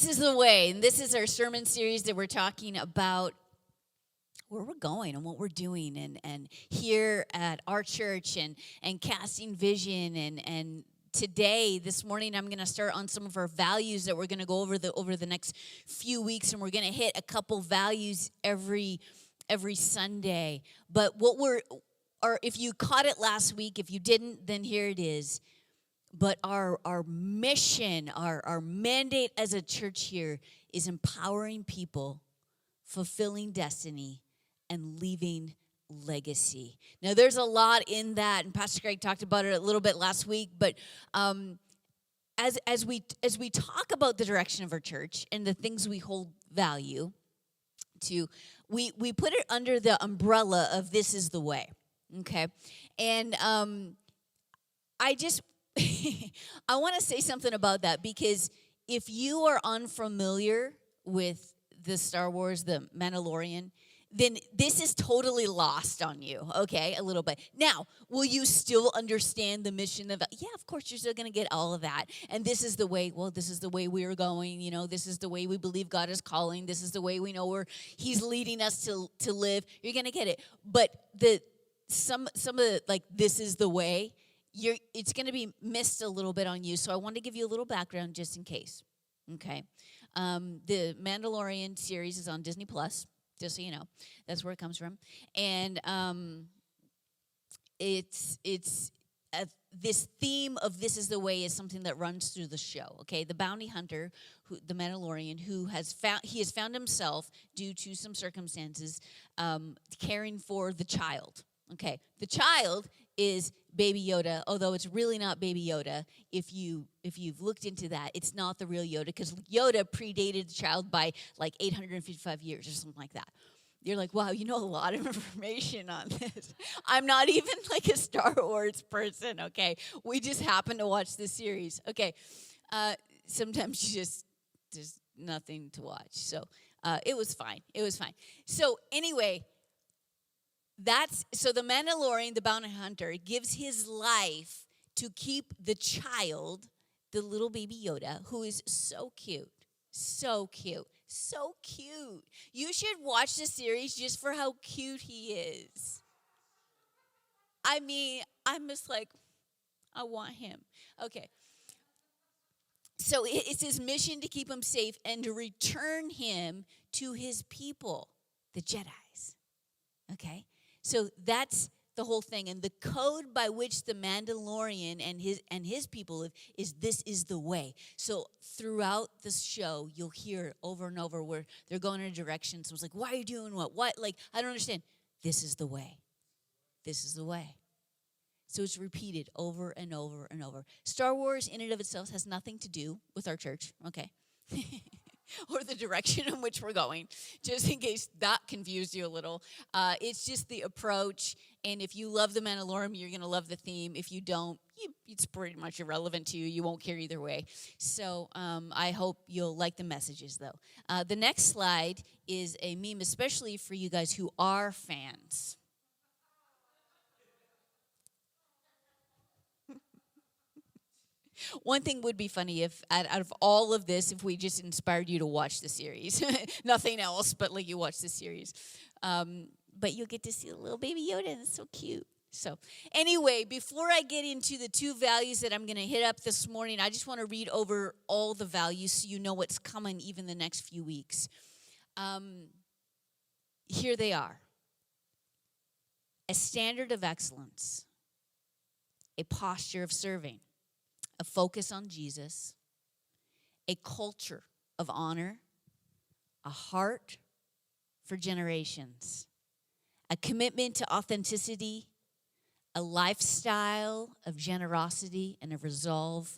This is the way, and this is our sermon series that we're talking about where we're going and what we're doing and here at our church and casting vision and today, this morning, I'm going to start on some of our values that we're going to go over the next few weeks, and we're going to hit a couple values every Sunday. But if you caught it last week, if you didn't, then here it is. But our mission, our mandate as a church here is empowering people, fulfilling destiny, and leaving legacy. Now, there's a lot in that, and Pastor Greg talked about it a little bit last week. But as we talk about the direction of our church and the things we hold value to, we put it under the umbrella of this is the way. Okay, and I just I want to say something about that, because if you are unfamiliar with the Star Wars, the Mandalorian, then this is totally lost on you, okay, a little bit. Now, will you still understand the mission of, yeah, of course, you're still going to get all of that. And this is the way, this is the way we are going, this is the way we believe God is calling. This is the way we know He's leading us to live. You're going to get it. But some of the, like, this is the way, it's going to be missed a little bit on you. So I want to give you a little background just in case, okay? The Mandalorian series is on Disney Plus. Just so you know, that's where it comes from, and it's this theme of this is the way is something that runs through the show. Okay, the bounty hunter, the Mandalorian, he has found himself due to some circumstances caring for the child. Okay, the child is Baby Yoda, although it's really not Baby Yoda. If you've looked into that, it's not the real Yoda, because Yoda predated the child by like 855 years or something like that. You're like, wow, you know a lot of information on this. I'm not even like a Star Wars person, okay? We just happen to watch this series. Okay, sometimes there's nothing to watch. So it was fine. So anyway, so the Mandalorian, the bounty hunter, gives his life to keep the child, the little baby Yoda, who is so cute. You should watch the series just for how cute he is. I mean, I'm just like, I want him. Okay. So it's his mission to keep him safe and to return him to his people, the Jedis. Okay? So that's the whole thing. And the code by which the Mandalorian and his people live is this is the way. So throughout the show, you'll hear over and over where they're going in a direction. So it's like, why are you doing what? What? Like, I don't understand. This is the way. This is the way. So it's repeated over and over and over. Star Wars in and of itself has nothing to do with our church, okay? Or the direction in which we're going, just in case that confused you a little. It's just the approach, and if you love the Mandalorian, you're going to love the theme. If you don't, it's pretty much irrelevant to you. You won't care either way. So I hope you'll like the messages, though. The next slide is a meme, especially for you guys who are fans. One thing would be funny if, out of all of this, if we just inspired you to watch the series. Nothing else, but like you watch the series. But you'll get to see a little baby Yoda, and it's so cute. So anyway, before I get into the two values that I'm going to hit up this morning, I just want to read over all the values so you know what's coming even the next few weeks. Here they are. A standard of excellence. A posture of serving. A focus on Jesus, a culture of honor, a heart for generations, a commitment to authenticity, a lifestyle of generosity, and a resolve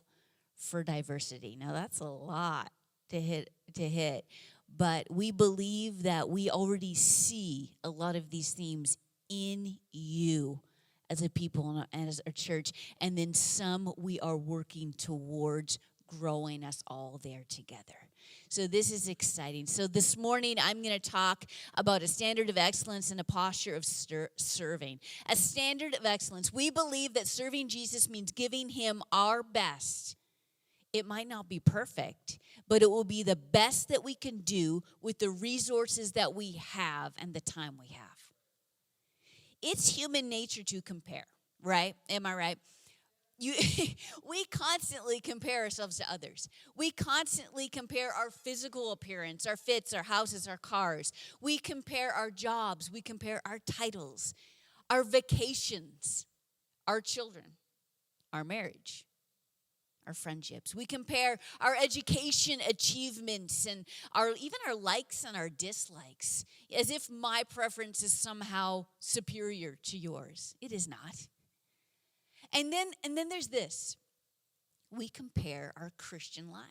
for diversity. Now, that's a lot to hit, but we believe that we already see a lot of these themes in you as a people and as a church, and then some we are working towards growing us all there together. So this is exciting. So this morning I'm going to talk about a standard of excellence and a posture of serving. A standard of excellence. We believe that serving Jesus means giving him our best. It might not be perfect, but it will be the best that we can do with the resources that we have and the time we have. It's human nature to compare, right? Am I right? We constantly compare ourselves to others. We constantly compare our physical appearance, our fits, our houses, our cars. We compare our jobs. We compare our titles, our vacations, our children, our marriage, our friendships. We compare our education achievements and even our likes and our dislikes, as if my preference is somehow superior to yours. It is not. And then there's this. We compare our Christian life,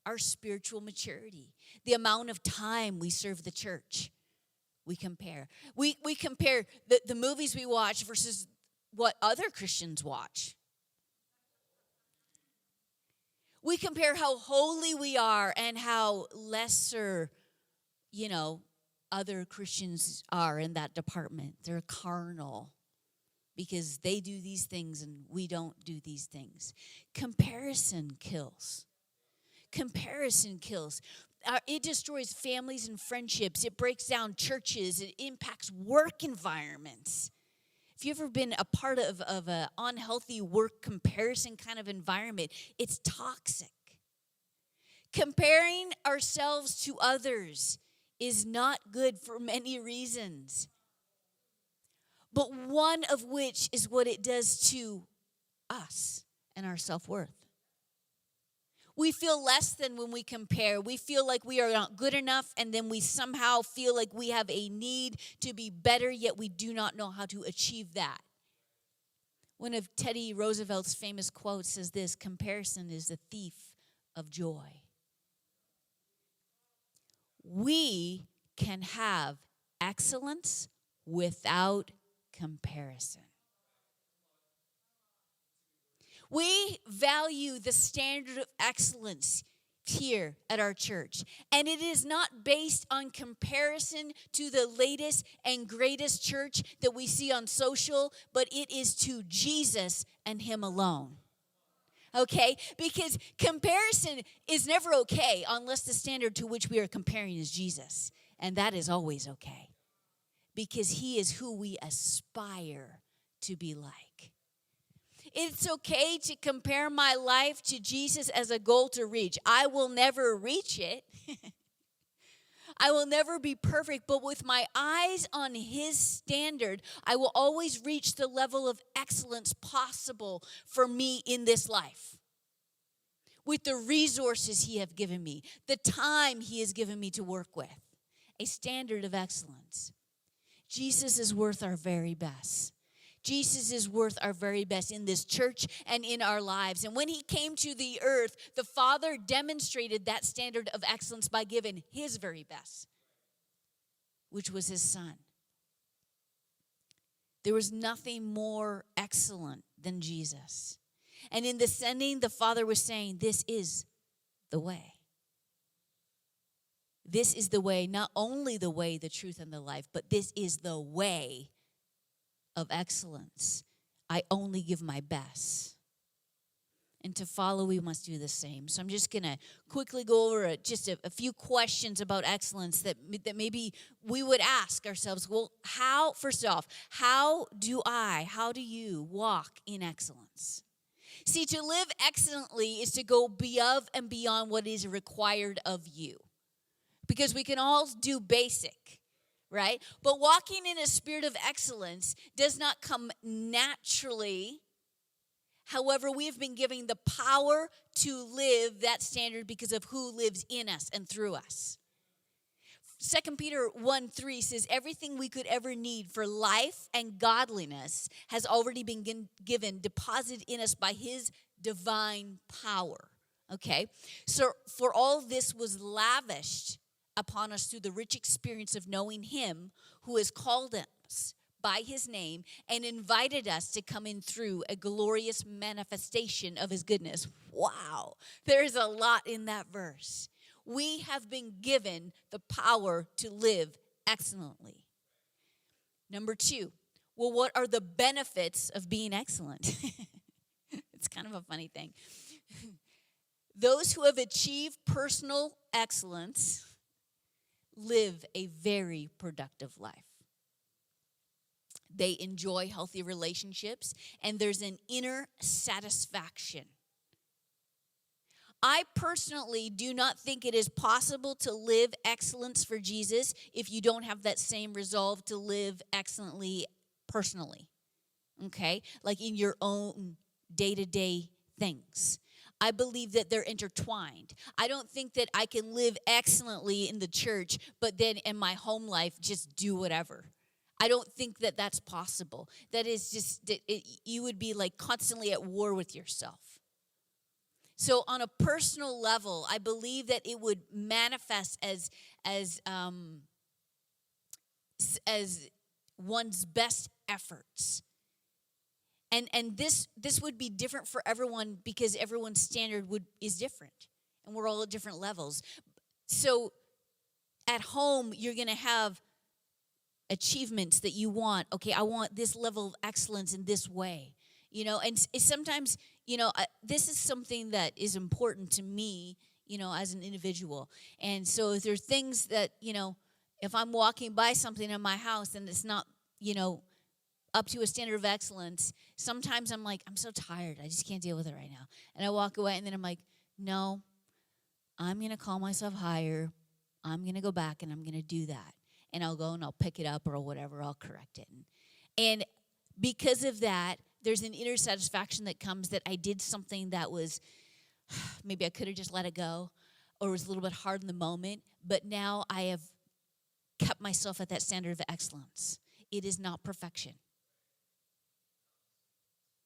our spiritual maturity, the amount of time we serve the church. We compare. We compare the movies we watch versus what other Christians watch. We compare how holy we are and how lesser, other Christians are in that department. They're carnal because they do these things and we don't do these things. Comparison kills. Comparison kills. It destroys families and friendships. It breaks down churches. It impacts work environments. If you've ever been a part of an unhealthy work comparison kind of environment, it's toxic. Comparing ourselves to others is not good for many reasons, but one of which is what it does to us and our self-worth. We feel less than when we compare. We feel like we are not good enough, and then we somehow feel like we have a need to be better, yet we do not know how to achieve that. One of Teddy Roosevelt's famous quotes says this: comparison is the thief of joy. We can have excellence without comparison. We value the standard of excellence here at our church. And it is not based on comparison to the latest and greatest church that we see on social, but it is to Jesus and Him alone. Okay? Because comparison is never okay unless the standard to which we are comparing is Jesus. And that is always okay. Because He is who we aspire to be like. It's okay to compare my life to Jesus as a goal to reach. I will never reach it. I will never be perfect, but with my eyes on His standard, I will always reach the level of excellence possible for me in this life. With the resources He has given me, the time He has given me to work with, a standard of excellence. Jesus is worth our very best. Jesus is worth our very best in this church and in our lives. And when He came to the earth, the Father demonstrated that standard of excellence by giving His very best, which was His Son. There was nothing more excellent than Jesus. And in the sending, the Father was saying, this is the way. This is the way, not only the way, the truth, and the life, but this is the way of excellence. I only give my best. And to follow, we must do the same. So I'm just going to quickly go over just a few questions about excellence that maybe we would ask ourselves. Well, first off, how do you walk in excellence? See, to live excellently is to go above and beyond what is required of you. Because we can all do basic. Right? But walking in a spirit of excellence does not come naturally. However, we have been given the power to live that standard because of who lives in us and through us. 2 Peter 1:3 says, everything we could ever need for life and godliness has already been given, deposited in us by His divine power. Okay? So for all this was lavished upon us through the rich experience of knowing Him who has called us by His name and invited us to come in through a glorious manifestation of His goodness. Wow, there's a lot in that verse. We have been given the power to live excellently. Number 2, well, what are the benefits of being excellent? It's kind of a funny thing. Those who have achieved personal excellence live a very productive life. They enjoy healthy relationships, and there's an inner satisfaction. I personally do not think it is possible to live excellence for Jesus if you don't have that same resolve to live excellently personally, okay? Like in your own day-to-day things. I believe that they're intertwined. I don't think that I can live excellently in the church, but then in my home life just do whatever. I don't think that that's possible. That is just, you would be like constantly at war with yourself. So on a personal level, I believe that it would manifest as one's best efforts. And this would be different for everyone because everyone's standard is different. And we're all at different levels. So at home, you're going to have achievements that you want. Okay, I want this level of excellence in this way. You know, and sometimes, you know, this is something that is important to me, you know, as an individual. And so if there's things that, you know, if I'm walking by something in my house and it's not, you know, up to a standard of excellence, sometimes I'm like, I'm so tired. I just can't deal with it right now. And I walk away and then I'm like, no, I'm going to call myself higher. I'm going to go back and I'm going to do that. And I'll go and I'll pick it up or whatever. I'll correct it. And because of that, there's an inner satisfaction that comes that I did something that was, maybe I could have just let it go or was a little bit hard in the moment. But now I have kept myself at that standard of excellence. It is not perfection.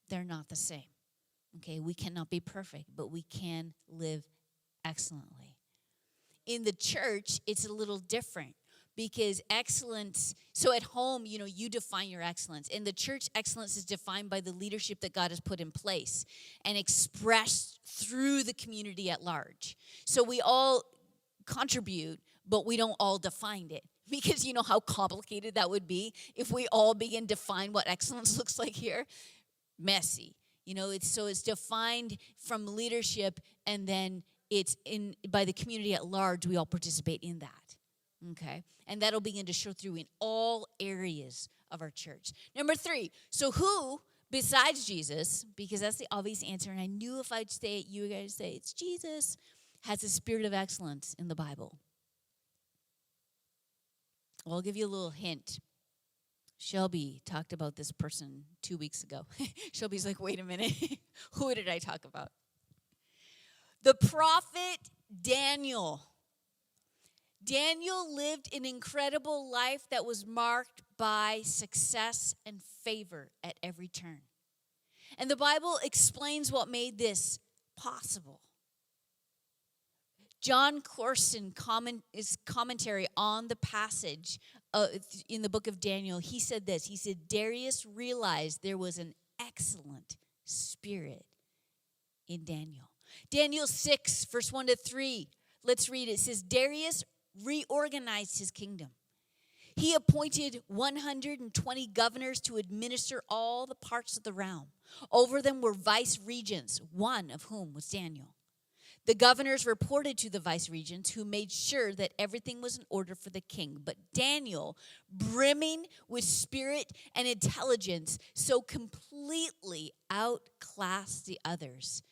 They're not the same. Okay, we cannot be perfect, but we can live excellently. In the church, it's a little different because excellence, so at home, you know, you define your excellence. In the church, excellence is defined by the leadership that God has put in place and expressed through the community at large. So we all contribute, but we don't all define it. Because you know how complicated that would be if we all begin to define what excellence looks like here? Messy. You know, it's defined from leadership, and then it's by the community at large. We all participate in that. Okay? And that'll begin to show through in all areas of our church. Number 3, so who besides Jesus, because that's the obvious answer, and I knew if I'd say it, you guys say it's Jesus, has a spirit of excellence in the Bible. Well, I'll give you a little hint. Shelby talked about this person 2 weeks ago. Shelby's like, wait a minute. Who did I talk about? The prophet Daniel. Daniel lived an incredible life that was marked by success and favor at every turn. And the Bible explains what made this possible. John Corson is commentary on the passage in the book of Daniel. He said this. He said, Darius realized there was an excellent spirit in Daniel. Daniel 6, verse 1 to 3. Let's read it. It says, Darius reorganized his kingdom. He appointed 120 governors to administer all the parts of the realm. Over them were vice regents, one of whom was Daniel. The governors reported to the vice regents, who made sure that everything was in order for the king. But Daniel, brimming with spirit and intelligence, so completely outclassed the others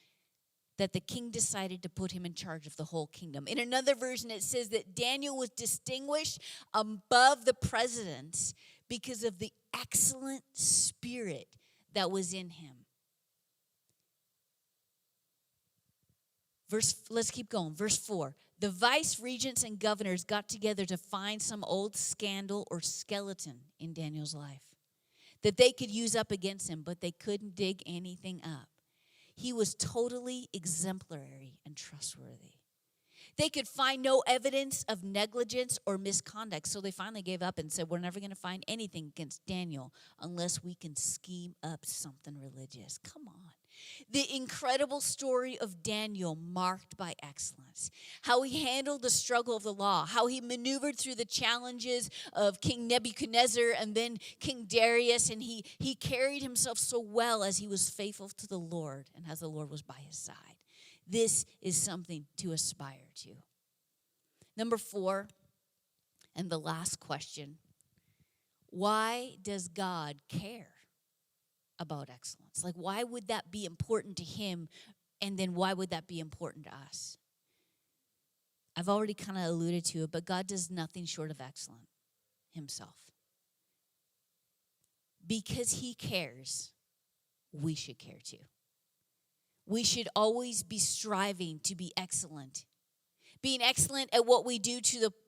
that the king decided to put him in charge of the whole kingdom. In another version, it says that Daniel was distinguished above the presidents because of the excellent spirit that was in him. Let's keep going. Verse 4. The vice regents and governors got together to find some old scandal or skeleton in Daniel's life that they could use up against him, but they couldn't dig anything up. He was totally exemplary and trustworthy. They could find no evidence of negligence or misconduct, so they finally gave up and said, we're never going to find anything against Daniel unless we can scheme up something religious. Come on. The incredible story of Daniel marked by excellence. How he handled the struggle of the law. How he maneuvered through the challenges of King Nebuchadnezzar and then King Darius. And he carried himself so well as he was faithful to the Lord and as the Lord was by his side. This is something to aspire to. Number 4, and the last question, why does God care about excellence? Like, why would that be important to him? And then why would that be important to us? I've already kind of alluded to it, but God does nothing short of excellent himself. Because he cares, we should care too. We should always be striving to be excellent. Being excellent at what we do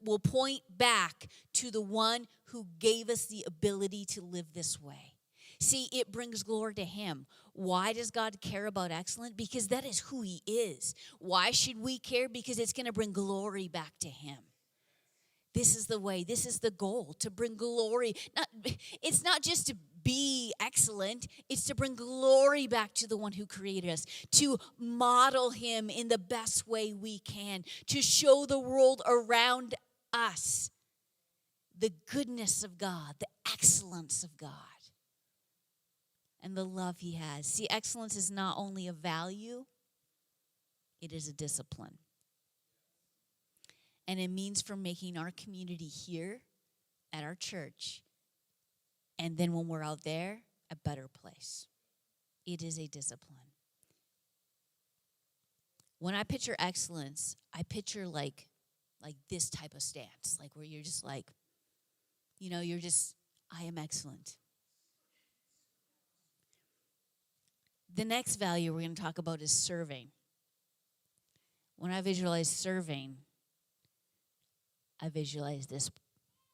will point back to the one who gave us the ability to live this way. See, it brings glory to him. Why does God care about excellence? Because that is who he is. Why should we care? Because it's going to bring glory back to him. This is the way. This is the goal, to bring glory. It's not just to be excellent. It's to bring glory back to the one who created us, to model him in the best way we can, to show the world around us the goodness of God, the excellence of God, and the love he has. See, excellence is not only a value, it is a discipline. And it means for making our community here at our church, and then when we're out there, a better place. It is a discipline. When I picture excellence, I picture like this type of stance, like where you're just like, I am excellent. The next value we're going to talk about is serving. When I visualize serving, I visualize this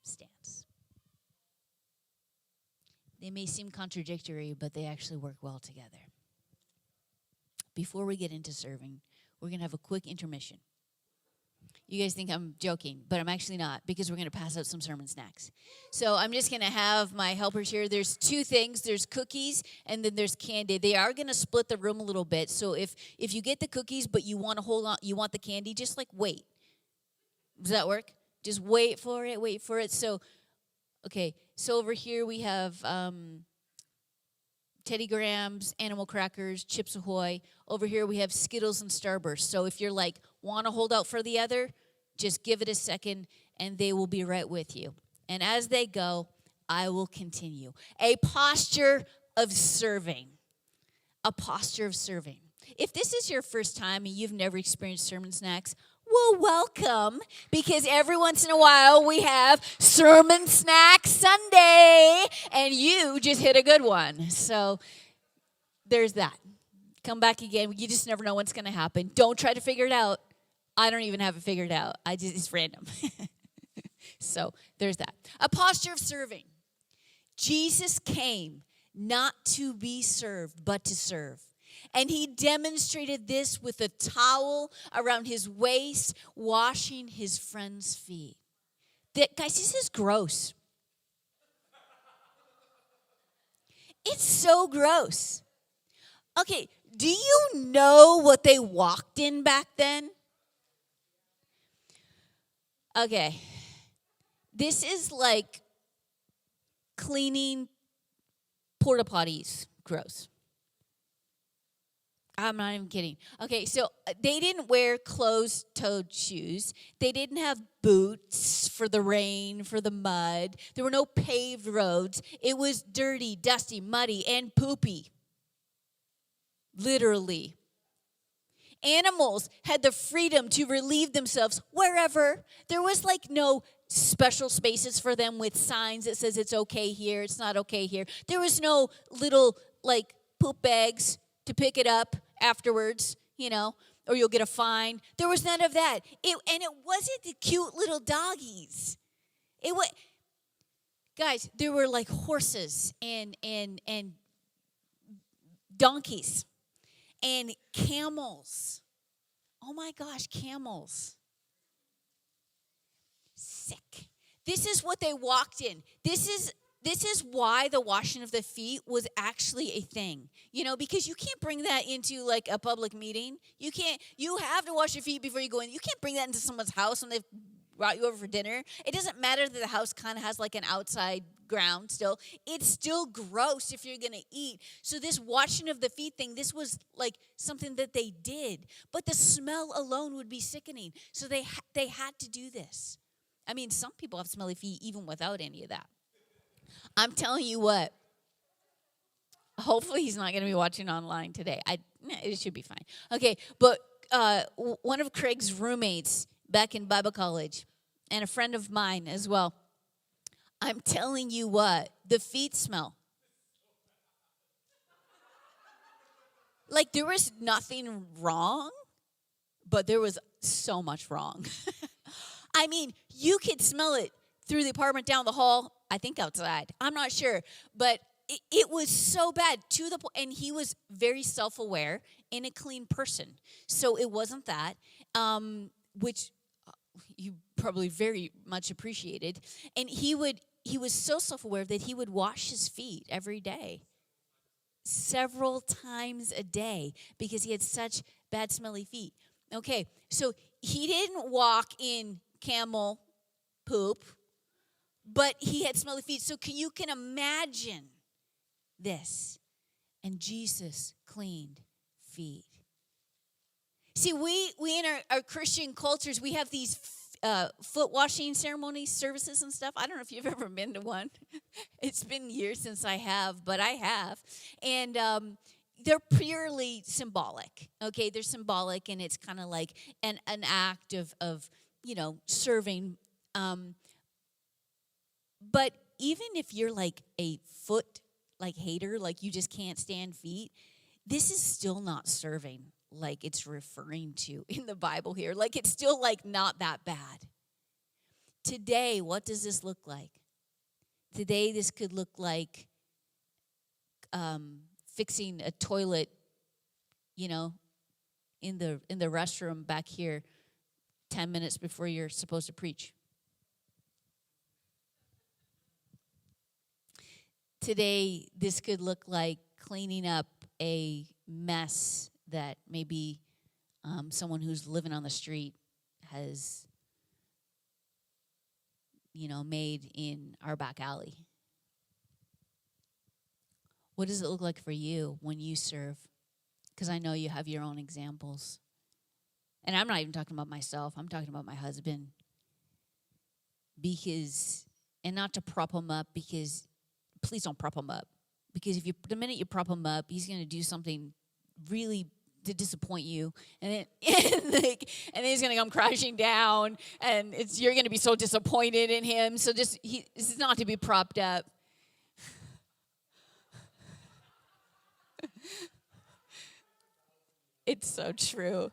stance. They may seem contradictory, but they actually work well together. Before we get into serving, we're going to have a quick intermission. You guys think I'm joking, but I'm actually not, because we're going to pass out some sermon snacks. So I'm just going to have my helpers here. There's 2 things. There's cookies, and then there's candy. They are going to split the room a little bit. So if you get the cookies, but you want to hold on, you want the candy, just wait. Does that work? Just wait for it. So, okay. So over here we have Teddy Grahams, Animal Crackers, Chips Ahoy. Over here we have Skittles and Starburst. So if you're want to hold out for the other, just give it a second and they will be right with you. And as they go, I will continue. A posture of serving. A posture of serving. If this is your first time and you've never experienced sermon snacks, well, welcome, because every once in a while we have Sermon Snack Sunday, and you just hit a good one. So there's that. Come back again. You just never know what's going to happen. Don't try to figure it out. I don't even have it figured out. It's random. So there's that. A posture of serving. Jesus came not to be served, but to serve. And he demonstrated this with a towel around his waist, washing his friends' feet. Guys, this is gross. It's so gross. Okay, do you know what they walked in back then? Okay, this is like cleaning porta potties. Gross. I'm not even kidding. Okay, so they didn't wear closed-toed shoes. They didn't have boots for the rain, for the mud. There were no paved roads. It was dirty, dusty, muddy, and poopy. Literally. Animals had the freedom to relieve themselves wherever. There was no special spaces for them with signs that says it's okay here, it's not okay here. There was no little poop bags to pick it up afterwards, or you'll get a fine. There was none of that. And it wasn't the cute little doggies. Guys, there were horses and donkeys and camels. Oh my gosh, camels. Sick. This is what they walked in. This is why the washing of the feet was actually a thing. Because you can't bring that into a public meeting. You have to wash your feet before you go in. You can't bring that into someone's house when they've brought you over for dinner. It doesn't matter that the house kind of has like an outside ground still. It's still gross if you're going to eat. So this washing of the feet thing, this was like something that they did. But the smell alone would be sickening. So they had to do this. I mean, some people have smelly feet even without any of that. I'm telling you what. Hopefully he's not going to be watching online today. It should be fine. Okay, but one of Craig's roommates back in Bible college, and a friend of mine as well, I'm telling you what, the feet smell. Like there was nothing wrong, but there was so much wrong. I mean, you could smell it through the apartment, down the hall, I think outside. I'm not sure, but it was so bad to the point, and he was very self-aware and a clean person. So it wasn't that, which you probably very much appreciated. And he was so self-aware that he would wash his feet every day, several times a day, because he had such bad smelly feet. Okay, so he didn't walk in camel poop, but he had smelly feet. So you can imagine this. And Jesus cleaned feet. See, we in our Christian cultures, we have these foot washing ceremonies, services and stuff. I don't know if you've ever been to one. It's been years since I have, but I have. And they're purely symbolic. Okay, they're symbolic, and it's kind of like an act of serving. But even if you're like a foot hater, like you just can't stand feet, this is still not serving like it's referring to in the Bible here. Like it's still like not that bad. Today, what does this look like? Today, this could look like fixing a toilet, in the restroom back here 10 minutes before you're supposed to preach. Today, this could look like cleaning up a mess that maybe someone who's living on the street has, made in our back alley. What does it look like for you when you serve? Because I know you have your own examples. And I'm not even talking about myself. I'm talking about my husband. And not to prop him up, because please don't prop him up. Because the minute you prop him up, he's going to do something really to disappoint you, and then he's going to come crashing down, and you're going to be so disappointed in him. So this is not to be propped up. It's so true.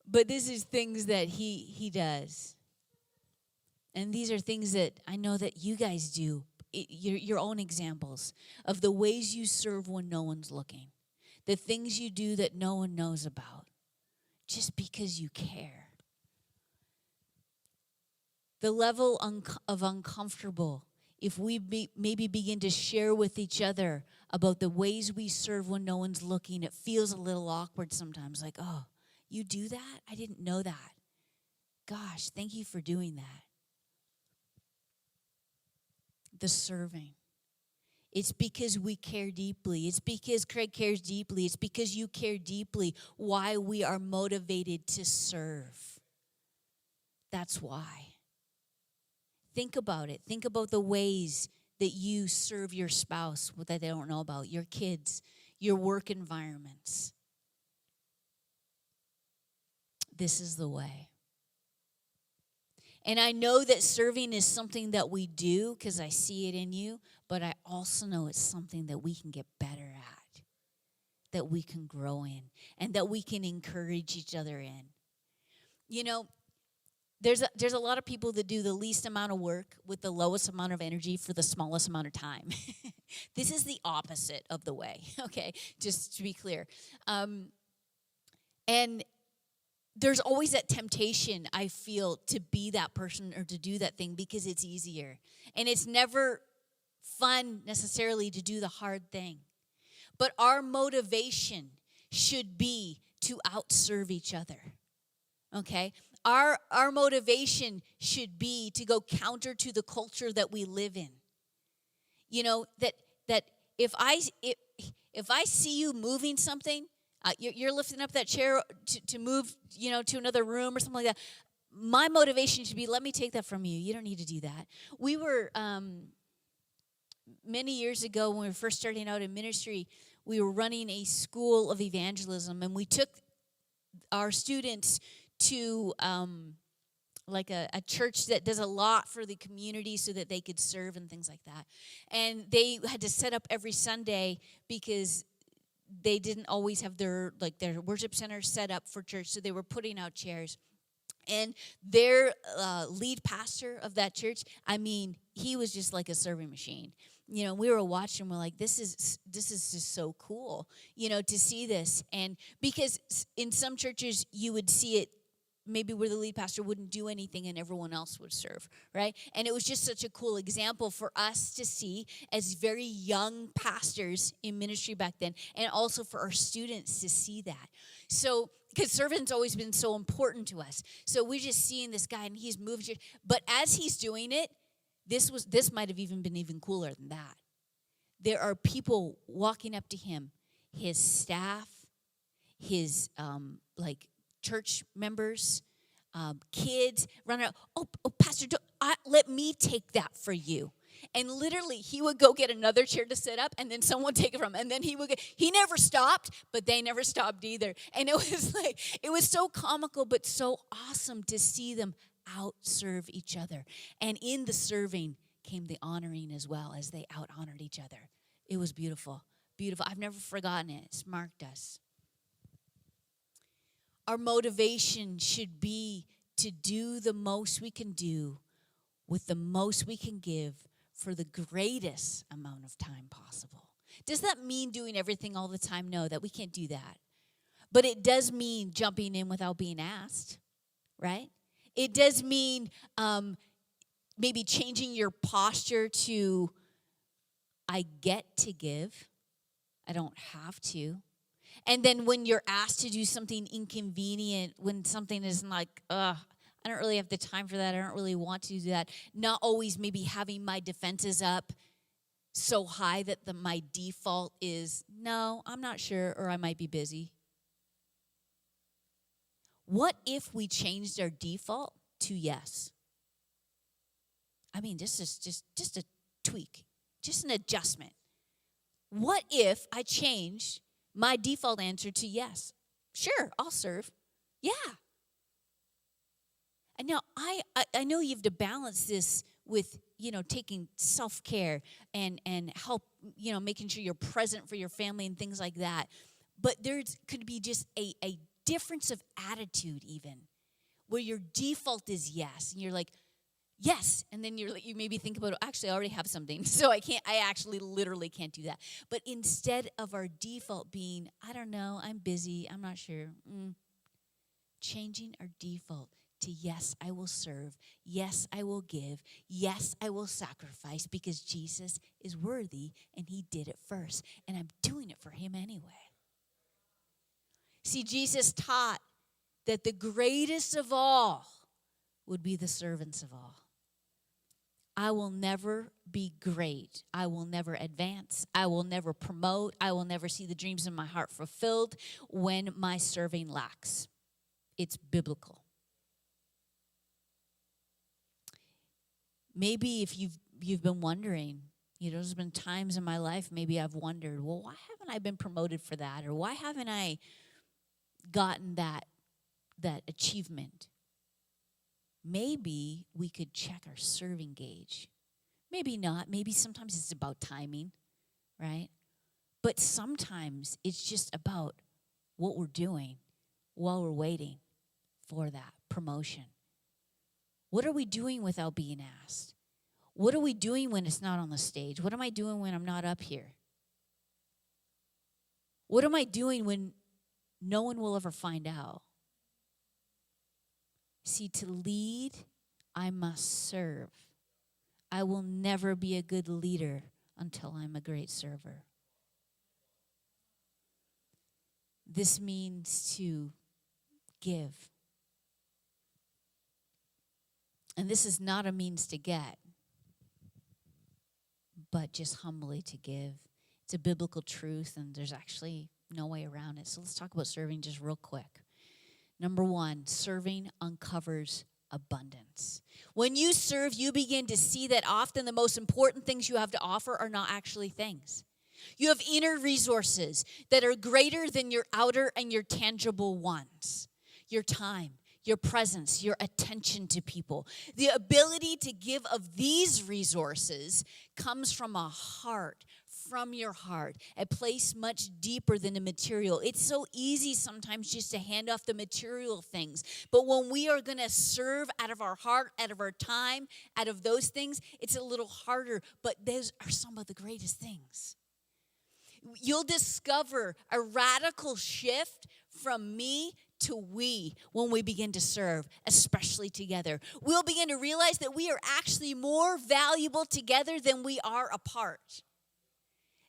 But this is things that he does. And these are things that I know that you guys do. Your own examples of the ways you serve when no one's looking. The things you do that no one knows about. Just because you care. The level of uncomfortable, if we maybe begin to share with each other about the ways we serve when no one's looking, it feels a little awkward sometimes. Like, oh, you do that? I didn't know that. Gosh, thank you for doing that. The serving. It's because we care deeply. It's because Craig cares deeply. It's because you care deeply why we are motivated to serve. That's why. Think about it. Think about the ways that you serve your spouse that they don't know about, your kids, your work environments. This is the way. And I know that serving is something that we do because I see it in you, but I also know it's something that we can get better at, that we can grow in, and that we can encourage each other in. There's a lot of people that do the least amount of work with the lowest amount of energy for the smallest amount of time. This is the opposite of the way, okay, just to be clear. And there's always that temptation, I feel, to be that person or to do that thing because it's easier. And it's never fun necessarily to do the hard thing. But our motivation should be to outserve each other. Okay? our motivation should be to go counter to the culture that we live in. You know, that if I see you moving something, you're lifting up that chair to move, to another room or something like that. My motivation should be, let me take that from you. You don't need to do that. We were many years ago when we were first starting out in ministry, we were running a school of evangelism, and we took our students to like a church that does a lot for the community so that they could serve and things like that. And they had to set up every Sunday because they didn't always have their worship center set up for church, so they were putting out chairs. And their lead pastor of that church, I mean, he was just like a serving machine. We were watching, we're like, this is just so cool, to see this. And because in some churches you would see it maybe where the lead pastor wouldn't do anything and everyone else would serve, right? And it was just such a cool example for us to see as very young pastors in ministry back then, and also for our students to see that. So, because servant's always been so important to us. So we're just seeing this guy and he's moving, but as he's doing it, this might have even been even cooler than that. There are people walking up to him, his staff, his church members, kids running out. Oh, Pastor, let me take that for you. And literally, he would go get another chair to sit up, and then someone would take it from him. And then he never stopped, but they never stopped either. And it was so comical, but so awesome to see them out-serve each other. And in the serving came the honoring as well, as they out-honored each other. It was beautiful, beautiful. I've never forgotten it. It's marked us. Our motivation should be to do the most we can do with the most we can give for the greatest amount of time possible. Does that mean doing everything all the time? No, that we can't do that. But it does mean jumping in without being asked, right? It does mean maybe changing your posture to, I get to give. I don't have to. And then when you're asked to do something inconvenient, when something is like, I don't really have the time for that, I don't really want to do that, not always maybe having my defenses up so high that my default is, no, I'm not sure, or I might be busy. What if we changed our default to yes? I mean, this is just a tweak, just an adjustment. What if I changed my default answer to yes? Sure, I'll serve. Yeah. And now I know you have to balance this with, taking self-care and help, making sure you're present for your family and things like that. But there could be just a difference of attitude even, where your default is yes. And you're like, yes. And then you maybe think about, actually, I already have something. So I actually literally can't do that. But instead of our default being, I don't know, I'm busy, I'm not sure. Changing our default to yes, I will serve. Yes, I will give. Yes, I will sacrifice because Jesus is worthy and he did it first. And I'm doing it for him anyway. See, Jesus taught that the greatest of all would be the servants of all. I will never be great. I will never advance. I will never promote. I will never see the dreams in my heart fulfilled when my serving lacks. It's biblical. Maybe if you've been wondering, there's been times in my life maybe I've wondered, well, why haven't I been promoted for that? Or why haven't I gotten that achievement? Maybe we could check our serving gauge. Maybe not. Maybe sometimes it's about timing, right? But sometimes it's just about what we're doing while we're waiting for that promotion. What are we doing without being asked? What are we doing when it's not on the stage? What am I doing when I'm not up here? What am I doing when no one will ever find out? See, to lead, I must serve. I will never be a good leader until I'm a great server. This means to give. And this is not a means to get, but just humbly to give. It's a biblical truth, and there's actually no way around it. So let's talk about serving just real quick. Number one, serving uncovers abundance. When you serve, you begin to see that often the most important things you have to offer are not actually things. You have inner resources that are greater than your outer and your tangible ones. Your time, your presence, your attention to people. The ability to give of these resources comes from a heart, from your heart, a place much deeper than the material. It's so easy sometimes just to hand off the material things. But when we are going to serve out of our heart, out of our time, out of those things, it's a little harder. But those are some of the greatest things. You'll discover a radical shift from me to we when we begin to serve, especially together. We'll begin to realize that we are actually more valuable together than we are apart.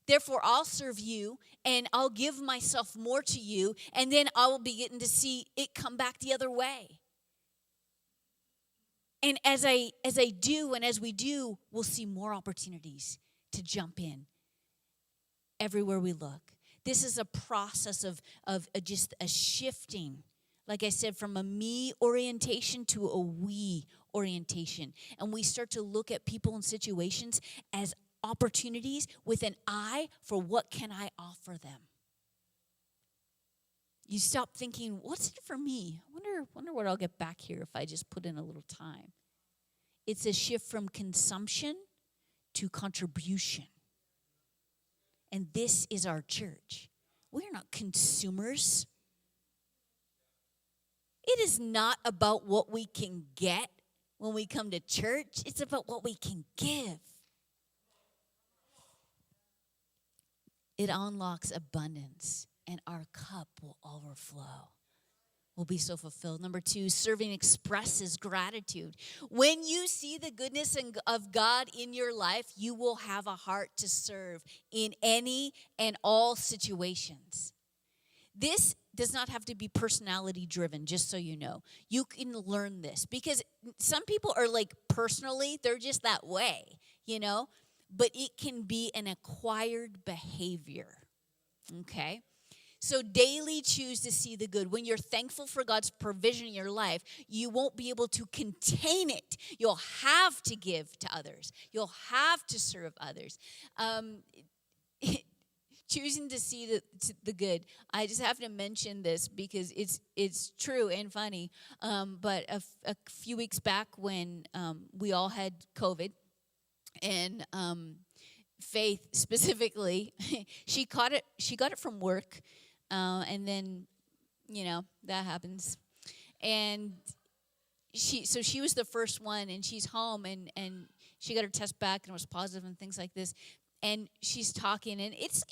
Therefore, I'll serve you, and I'll give myself more to you, and then I will begin to see it come back the other way. And as I do, and as we do, we'll see more opportunities to jump in everywhere we look. This is a process of just a shifting, like I said, from a me orientation to a we orientation. And we start to look at people and situations as opportunities with an eye for what can I offer them. You stop thinking, what's in it for me? I wonder what I'll get back here if I just put in a little time. It's a shift from consumption to contribution. And this is our church. We're not consumers. It is not about what we can get when we come to church. It's about what we can give. It unlocks abundance, and our cup will overflow. We'll be so fulfilled. Number two, serving expresses gratitude. When you see the goodness of God in your life, you will have a heart to serve in any and all situations. This does not have to be personality driven, just so you know. You can learn this because some people are like personally, they're just that way, you know, but it can be an acquired behavior, okay? So daily choose to see the good. When you're thankful for God's provision in your life, you won't be able to contain it. You'll have to give to others. You'll have to serve others. Choosing to see the good. I just have to mention this because it's true and funny. But a few weeks back when we all had COVID, and Faith specifically, she got it from work. And then, you know, that happens. And she was the first one, and she's home, and she got her test back, and it was positive and things like this. And she's talking, and it's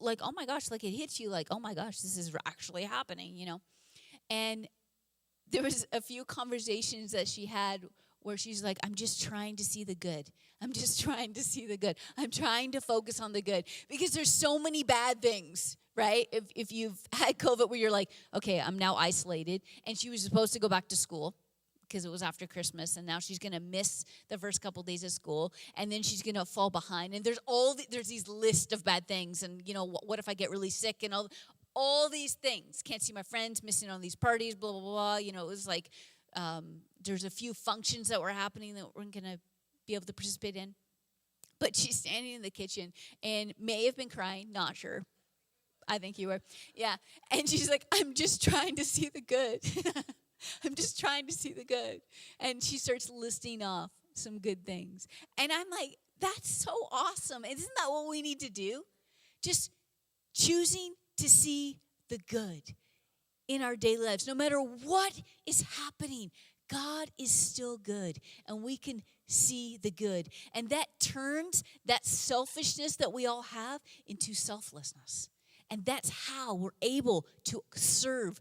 like, oh my gosh, like it hits you like, oh my gosh, this is actually happening, you know. And there was a few conversations that she had where she's like, I'm just trying to see the good. I'm just trying to see the good. I'm trying to focus on the good. Because there's so many bad things, right? If you've had COVID where you're like, okay, I'm now isolated. And she was supposed to go back to school because it was after Christmas. And now she's going to miss the first couple days of school. And then she's going to fall behind. And there's these list of bad things. And, you know, what if I get really sick? And all these things. Can't see my friends, missing on these parties, blah, blah, blah. You know, it was like there's a few functions that were happening that we're going to be able to participate in. But she's standing in the kitchen and may have been crying, not sure. I think you were. Yeah. And she's like, I'm just trying to see the good. I'm just trying to see the good. And she starts listing off some good things. And I'm like, that's so awesome. Isn't that what we need to do? Just choosing to see the good in our daily lives. No matter what is happening, God is still good, and we can see the good. And that turns that selfishness that we all have into selflessness. And that's how we're able to serve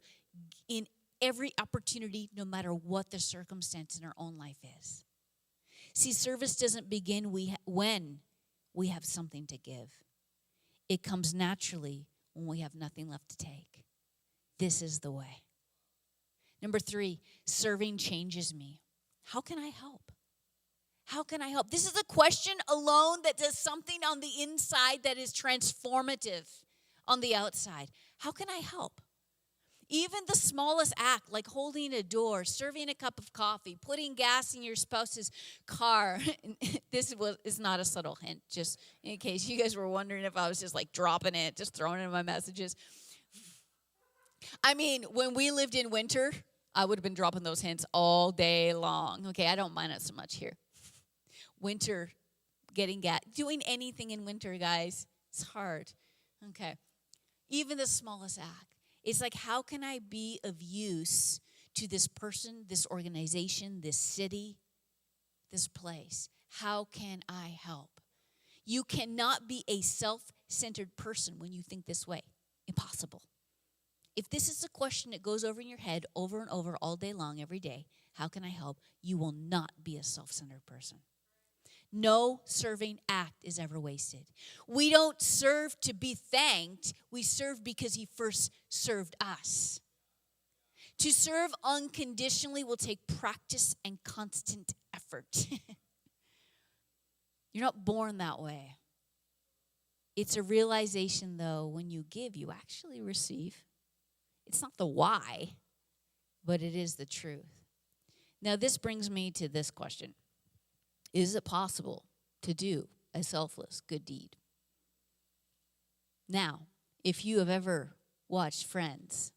in every opportunity, no matter what the circumstance in our own life is. See, service doesn't begin when we have something to give. It comes naturally when we have nothing left to take. This is the way. Number 3, serving changes me. how can I help? How can I help? This is a question alone that does something on the inside that is transformative on the outside. How can I help? Even the smallest act, like holding a door, serving a cup of coffee, putting gas in your spouse's car. Is not a subtle hint, just in case you guys were wondering if I was just like dropping it, just throwing it in my messages. I mean, when we lived in winter, I would have been dropping those hints all day long. Okay, I don't mind it so much here. Winter, getting gas, doing anything in winter, guys, it's hard. Okay, even the smallest act. It's like, how can I be of use to this person, this organization, this city, this place? How can I help? You cannot be a self-centered person when you think this way. Impossible. If this is a question that goes over in your head over and over all day long, every day, how can I help? You will not be a self-centered person. No serving act is ever wasted. We don't serve to be thanked. We serve because he first served us. To serve unconditionally will take practice and constant effort. You're not born that way. It's a realization, though, when you give, you actually receive. It's not the why, but it is the truth. Now, this brings me to this question. Is it possible to do a selfless good deed? Now, if you have ever watched Friends,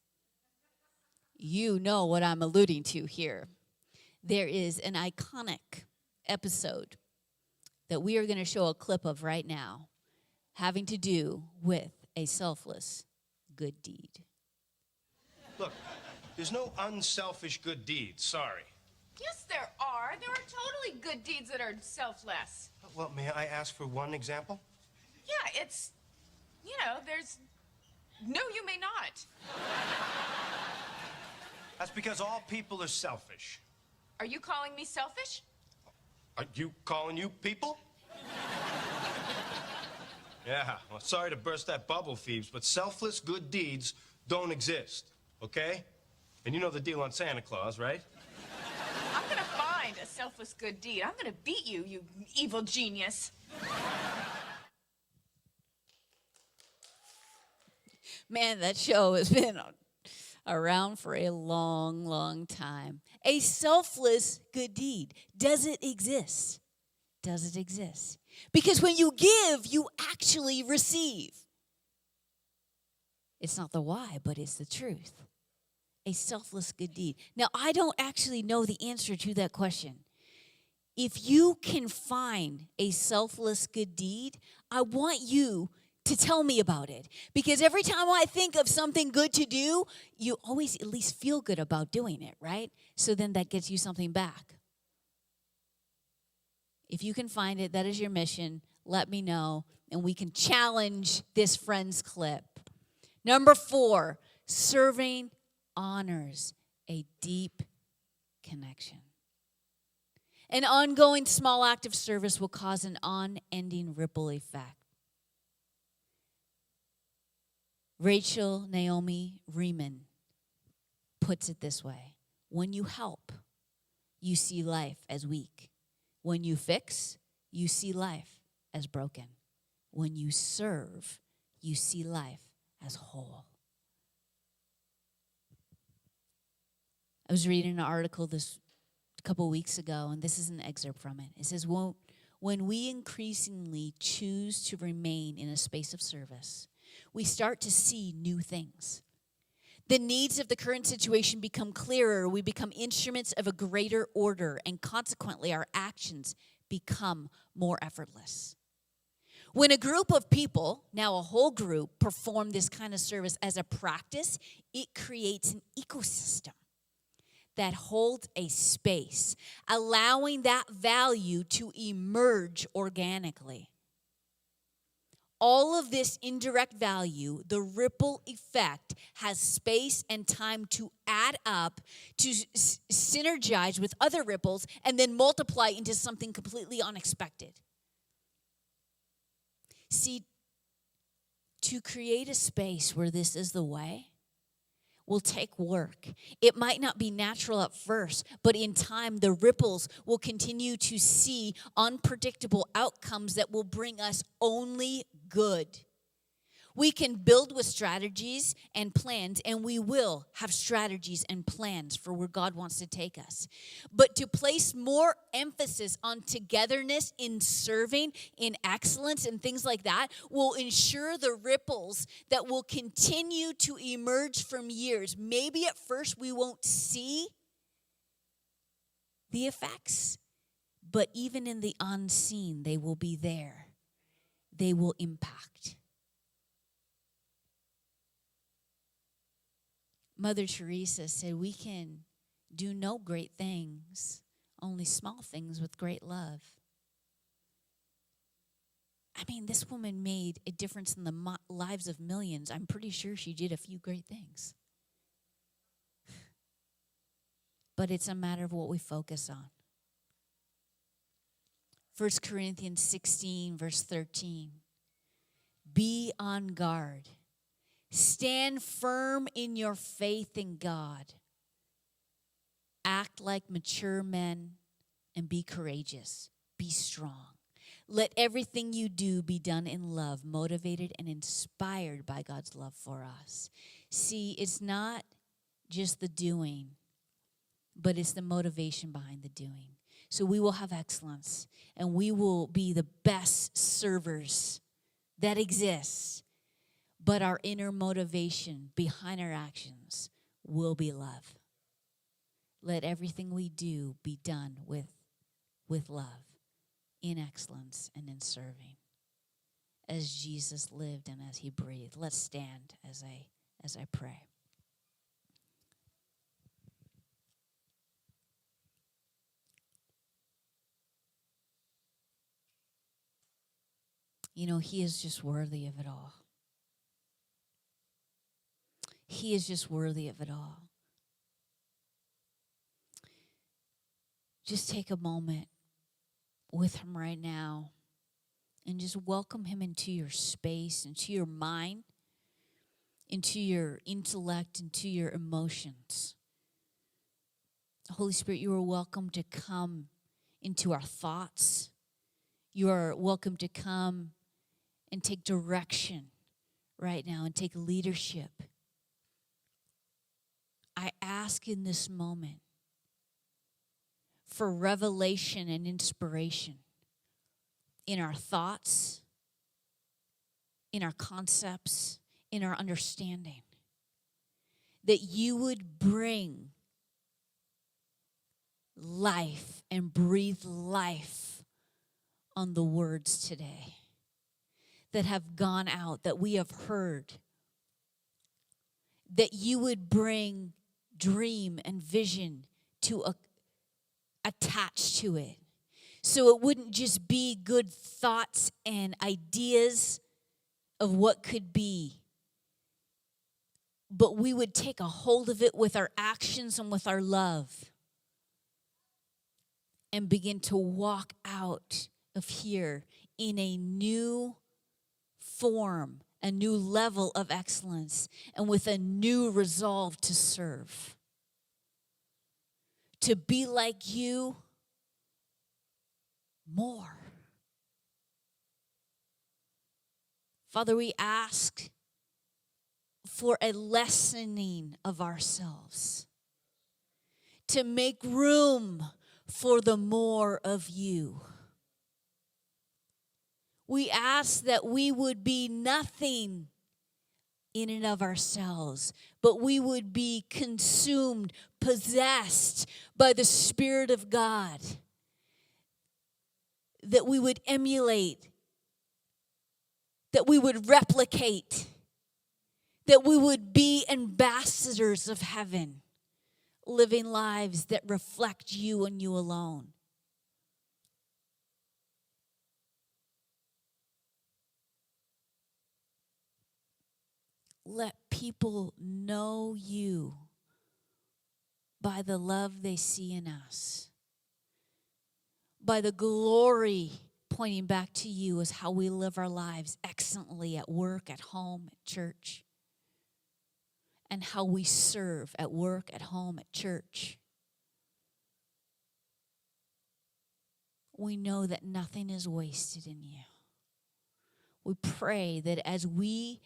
you know what I'm alluding to here. There is an iconic episode that we are going to show a clip of right now having to do with a selfless good deed. Look, there's no unselfish good deeds, sorry. Yes, there are. There are totally good deeds that are selfless. Well, may I ask for one example? Yeah, it's, there's... No, you may not. That's because all people are selfish. Are you calling me selfish? Are you calling you people? Yeah, well, sorry to burst that bubble, Phoebes, but selfless good deeds don't exist, okay? And you know the deal on Santa Claus, right? I'm gonna find a selfless good deed. I'm gonna beat you, you evil genius. Man, that show has been around for a long, long time. A selfless good deed. Does it exist? Does it exist? Because when you give, you actually receive. It's not the why, but it's the truth. A selfless good deed. Now, I don't actually know the answer to that question. If you can find a selfless good deed, I want you to tell me about it. Because every time I think of something good to do, you always at least feel good about doing it, right? So then that gets you something back. If you can find it, that is your mission. Let me know, and we can challenge this Friends clip. Number 4, serving honors a deep connection. An ongoing small act of service will cause an unending ripple effect. Rachel Naomi Reman puts it this way. When you help, you see life as weak. When you fix, you see life as broken. When you serve, you see life as whole. I was reading an article a couple weeks ago, and this is an excerpt from it. It says, when we increasingly choose to remain in a space of service, we start to see new things. The needs of the current situation become clearer. We become instruments of a greater order, and consequently, our actions become more effortless. When a group of people, now a whole group, perform this kind of service as a practice, it creates an ecosystem that holds a space, allowing that value to emerge organically. All of this indirect value, the ripple effect, has space and time to add up, to synergize with other ripples, and then multiply into something completely unexpected. See, to create a space where this is the way, will take work. It might not be natural at first, but in time, the ripples will continue to see unpredictable outcomes that will bring us only good. We can build with strategies and plans, and we will have strategies and plans for where God wants to take us. But to place more emphasis on togetherness in serving, in excellence, and things like that will ensure the ripples that will continue to emerge from years. Maybe at first we won't see the effects, but even in the unseen, they will be there. They will impact. Mother Teresa said, we can do no great things, only small things with great love. I mean, this woman made a difference in the lives of millions. I'm pretty sure she did a few great things. But it's a matter of what we focus on. 1 Corinthians 16, verse 13. Be on guard. Stand firm in your faith in God. Act like mature men and be courageous. Be strong. Let everything you do be done in love, motivated and inspired by God's love for us. See, it's not just the doing, but it's the motivation behind the doing. So we will have excellence, and we will be the best servers that exist. But our inner motivation behind our actions will be love. Let everything we do be done with love, in excellence and in serving, as Jesus lived and as he breathed. Let's stand as I pray. You know, he is just worthy of it all. He is just worthy of it all. Just take a moment with him right now and just welcome him into your space, into your mind, into your intellect, into your emotions. Holy Spirit, you are welcome to come into our thoughts. You are welcome to come and take direction right now and take leadership. I ask in this moment for revelation and inspiration in our thoughts, in our concepts, in our understanding. That you would bring life and breathe life on the words today that have gone out, that we have heard. That you would bring dream and vision to attach to it. So it wouldn't just be good thoughts and ideas of what could be, but we would take a hold of it with our actions and with our love and begin to walk out of here in a new form, a new level of excellence, and with a new resolve to serve. To be like you more. Father, we ask for a lessening of ourselves, to make room for the more of you. We ask that we would be nothing in and of ourselves, but we would be consumed, possessed by the Spirit of God. That we would emulate, that we would replicate, that we would be ambassadors of heaven, living lives that reflect you and you alone. Let people know you by the love they see in us, by the glory pointing back to you as how we live our lives excellently at work, at home, at church, and how we serve at work, at home, at church. We know that nothing is wasted in you. We pray that as we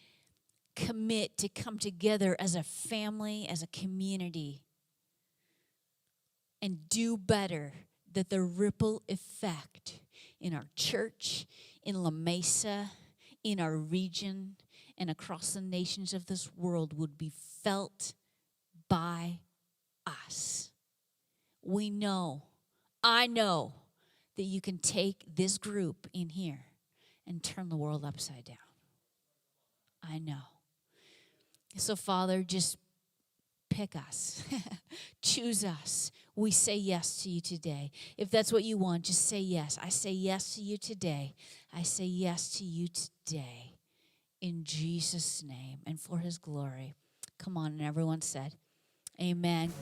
commit to come together as a family, as a community, and do better, that the ripple effect in our church, in La Mesa, in our region, and across the nations of this world would be felt by us. We know, I know, that you can take this group in here and turn the world upside down. I know. So, Father, just pick us. Choose us. We say yes to you today. If that's what you want, just say yes. I say yes to you today. I say yes to you today. In Jesus' name and for his glory. Come on, and everyone said, amen.